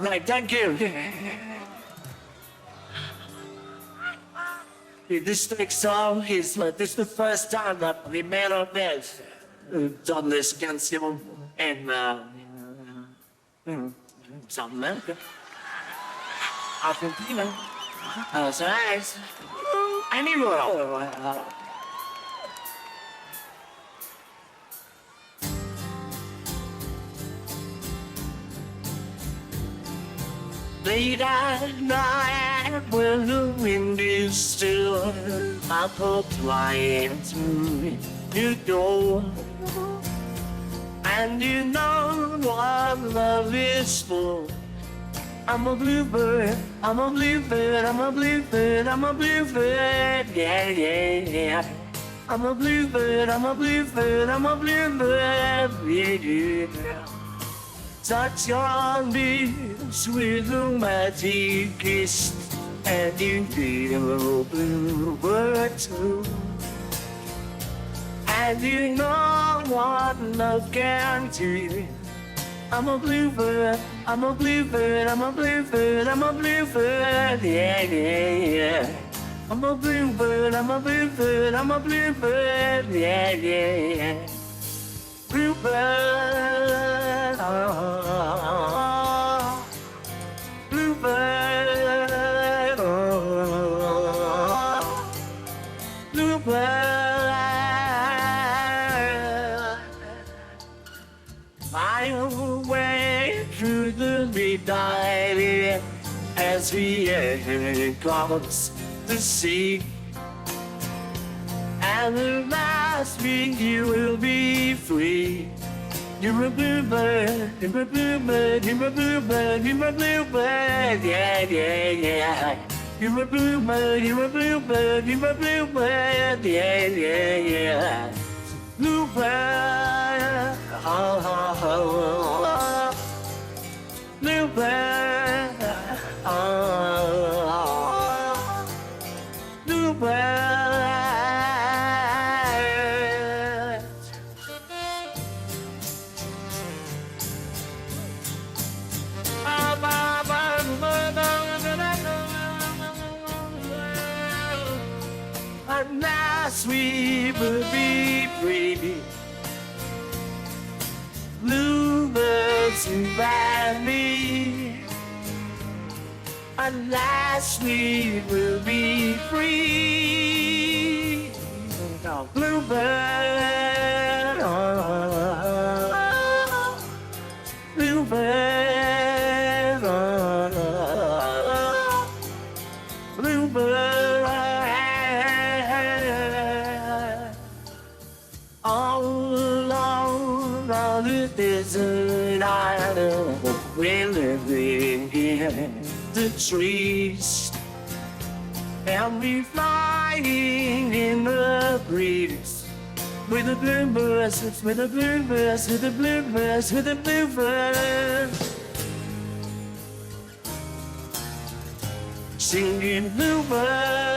Right, thank you. This next song is this is the first time that we made our best done this canción in South America, Argentina, Buenos anywhere. Late at night when the wind is still, I put flying through your door. And you know what love is for. I'm a bluebird, I'm a bluebird, I'm a bluebird, I'm a bluebird, yeah, yeah, yeah. I'm a bluebird, I'm a bluebird, I'm a bluebird, yeah, yeah. Touch your lips with a magic kiss, and you feel a bluebird too. And you know what love can do. I'm a bluebird, I'm a bluebird, I'm a bluebird, I'm a bluebird, yeah, yeah, yeah. I'm a bluebird, I'm a bluebird, I'm a bluebird, yeah, yeah, yeah. Bluebird, oh, bluebird, oh, bluebird. Fly away through the midnight as the air calms the sea. And at last you will be free. You're a bluebird, you're a bluebird, you're a bluebird, you're a bluebird, yeah, yeah, yeah. You're a bluebird, you're a bluebird, you're a bluebird, yeah, yeah, yeah. Bluebird, oh, oh, oh, oh. Bluebird, oh, oh, oh. Bluebird. At last we will be free. Bluebirds invite me. At last we will be free. Bluebird, oh, bluebird, oh, bluebird. All along on the desert island, we're living in the trees, and we flying in the breeze with the bluebirds, with the bluebirds, with the bluebirds, with the bluebirds, singing bluebirds.